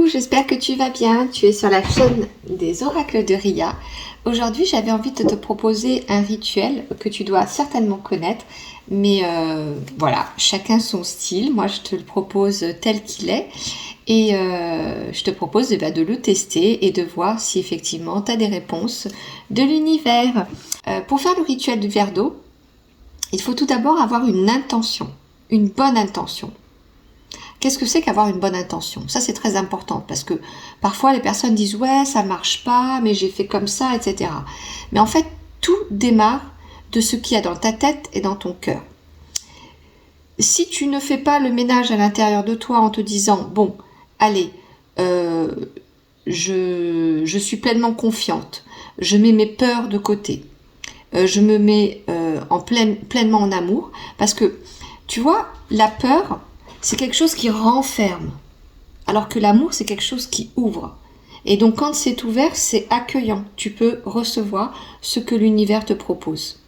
j'espère que tu vas bien. Tu es sur la chaîne des oracles de Ria. Aujourd'hui, j'avais envie de te proposer un rituel que tu dois certainement connaître. Mais voilà, chacun son style. Moi, je te le propose tel qu'il est. Et je te propose de le tester et de voir si effectivement tu as des réponses de l'univers. Pour faire le rituel du verre d'eau, il faut tout d'abord avoir une intention, une bonne intention. Qu'est-ce que c'est qu'avoir une bonne intention? Ça, c'est très important parce que parfois les personnes disent « ouais, ça marche pas, mais j'ai fait comme ça, etc. » Mais en fait, tout démarre de ce qu'il y a dans ta tête et dans ton cœur. Si tu ne fais pas le ménage à l'intérieur de toi en te disant « bon, allez, je suis pleinement confiante, je mets mes peurs de côté, je me mets pleinement en amour », parce que, tu vois, la peur, c'est quelque chose qui renferme, alors que l'amour, c'est quelque chose qui ouvre. Et donc, quand c'est ouvert, c'est accueillant. Tu peux recevoir ce que l'univers te propose.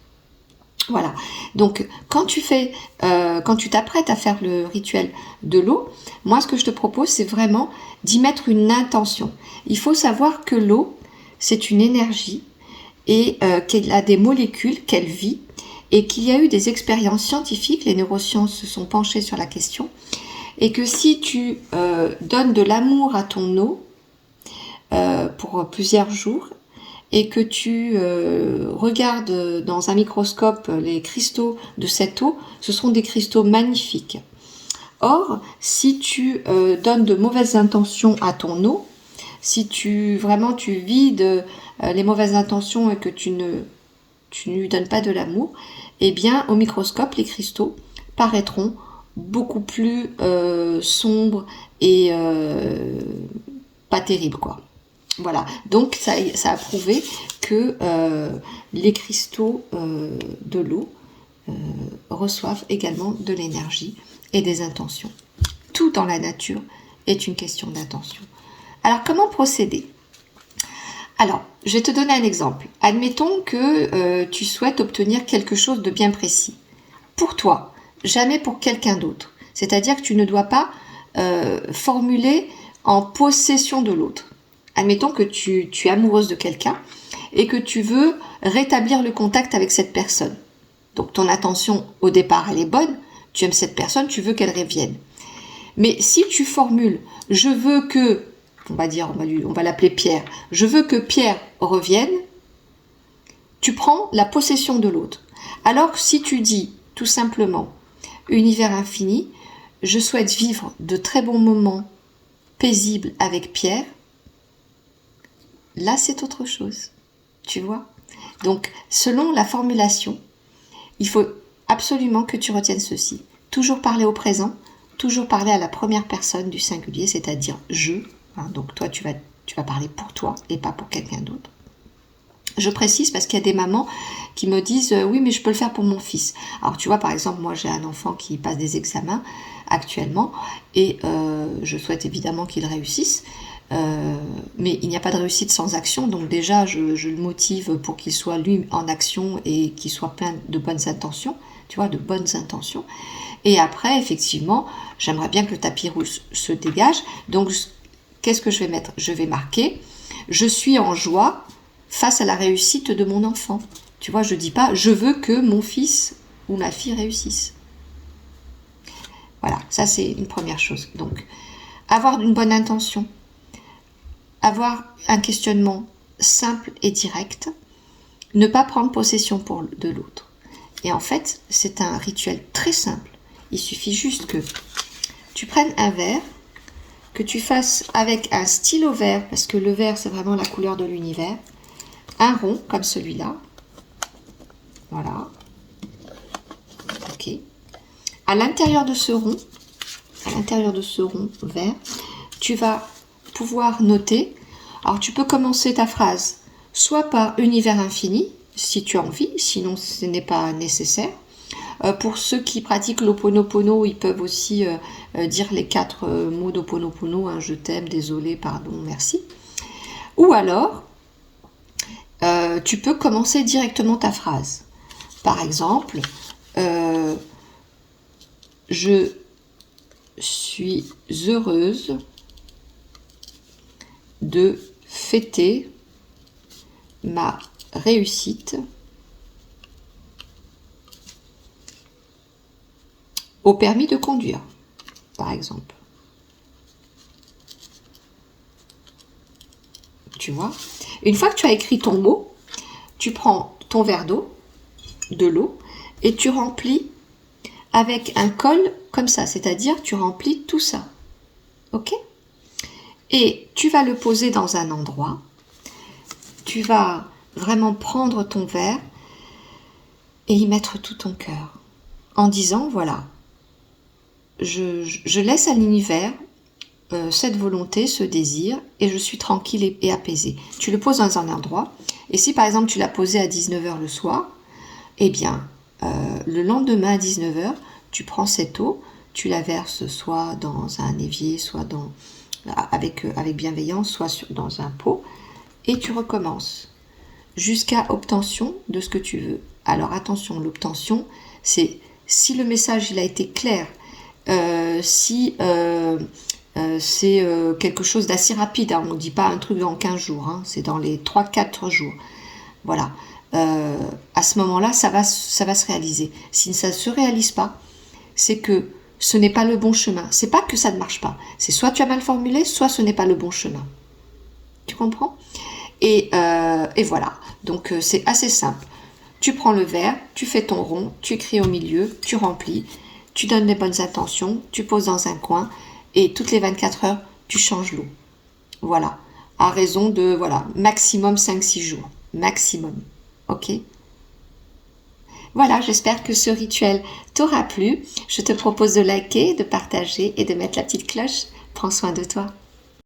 Voilà. Donc, quand tu t'apprêtes à faire le rituel de l'eau, moi, ce que je te propose, c'est vraiment d'y mettre une intention. Il faut savoir que l'eau, c'est une énergie et qu'elle a des molécules, qu'elle vit, et qu'il y a eu des expériences scientifiques, les neurosciences se sont penchées sur la question, et que si tu donnes de l'amour à ton eau pour plusieurs jours, et que tu regardes dans un microscope les cristaux de cette eau, ce sont des cristaux magnifiques. Or, si tu donnes de mauvaises intentions à ton eau, si tu vides les mauvaises intentions et que tu ne lui donnes pas de l'amour, eh bien, au microscope, les cristaux paraîtront beaucoup plus sombres et pas terribles, quoi. Voilà, donc ça a prouvé que les cristaux de l'eau reçoivent également de l'énergie et des intentions. Tout dans la nature est une question d'intention. Alors, comment procéder ? Alors, je vais te donner un exemple. Admettons que tu souhaites obtenir quelque chose de bien précis. Pour toi, jamais pour quelqu'un d'autre. C'est-à-dire que tu ne dois pas formuler en possession de l'autre. Admettons que tu es amoureuse de quelqu'un et que tu veux rétablir le contact avec cette personne. Donc ton intention au départ, elle est bonne. Tu aimes cette personne, tu veux qu'elle revienne. Mais si tu formules « je veux que », on va l'appeler Pierre, « je veux que Pierre revienne », tu prends la possession de l'autre. Alors que si tu dis tout simplement « univers infini, je souhaite vivre de très bons moments paisibles avec Pierre », là, c'est autre chose, tu vois. Donc, selon la formulation, il faut absolument que tu retiennes ceci. Toujours parler au présent, toujours parler à la première personne du singulier, c'est-à-dire « je ». Donc, toi, tu vas parler pour toi et pas pour quelqu'un d'autre. Je précise parce qu'il y a des mamans qui me disent « oui, mais je peux le faire pour mon fils ». Alors, tu vois, par exemple, moi, j'ai un enfant qui passe des examens actuellement et je souhaite évidemment qu'il réussisse. Mais il n'y a pas de réussite sans action, donc déjà je le motive pour qu'il soit lui en action et qu'il soit plein de bonnes intentions, tu vois, de bonnes intentions. Et après, effectivement, j'aimerais bien que le tapis rouge se dégage. Donc, qu'est-ce que je vais mettre ? Je vais marquer « Je suis en joie face à la réussite de mon enfant ». Tu vois, je ne dis pas « Je veux que mon fils ou ma fille réussisse ». Voilà, ça c'est une première chose. Donc, avoir une bonne intention. Avoir un questionnement simple et direct, ne pas prendre possession de l'autre. Et en fait, c'est un rituel très simple. Il suffit juste que tu prennes un verre, que tu fasses avec un stylo vert, parce que le vert, c'est vraiment la couleur de l'univers, un rond comme celui-là. Voilà. Ok. À l'intérieur de ce rond vert, tu vas pouvoir noter. Alors, tu peux commencer ta phrase soit par univers infini, si tu as envie, sinon ce n'est pas nécessaire. Pour ceux qui pratiquent l'Ho'oponopono, ils peuvent aussi dire les 4 mots d'Ho'oponopono, je t'aime, désolé, pardon, merci. Ou alors, tu peux commencer directement ta phrase. Par exemple, je suis heureuse de fêter ma réussite au permis de conduire, par exemple. Tu vois? Une fois que tu as écrit ton mot, tu prends ton verre d'eau, de l'eau, et tu remplis avec un col comme ça, c'est-à-dire tu remplis tout ça. Ok? Et tu vas le poser dans un endroit. Tu vas vraiment prendre ton verre et y mettre tout ton cœur. En disant, voilà, je laisse à l'univers cette volonté, ce désir, et je suis tranquille et apaisée. Tu le poses dans un endroit, et si par exemple tu l'as posé à 19h le soir, eh bien, le lendemain à 19h, tu prends cette eau, tu la verses soit dans un évier, soit avec bienveillance, soit dans un pot, et tu recommences jusqu'à obtention de ce que tu veux. Alors attention, l'obtention, c'est si le message il a été clair, si c'est quelque chose d'assez rapide, hein, on ne dit pas un truc dans 15 jours, hein, c'est dans les 3-4 jours. Voilà. À ce moment-là, ça va se réaliser. Si ça ne se réalise pas, c'est que ce n'est pas le bon chemin. C'est pas que ça ne marche pas. C'est soit tu as mal formulé, soit ce n'est pas le bon chemin. Tu comprends ? Et voilà. Donc c'est assez simple. Tu prends le verre, tu fais ton rond, tu écris au milieu, tu remplis, tu donnes les bonnes intentions, tu poses dans un coin et toutes les 24 heures, tu changes l'eau. Voilà. À raison de, voilà, maximum 5-6 jours. Maximum. Ok ? Voilà, j'espère que ce rituel t'aura plu. Je te propose de liker, de partager et de mettre la petite cloche. Prends soin de toi.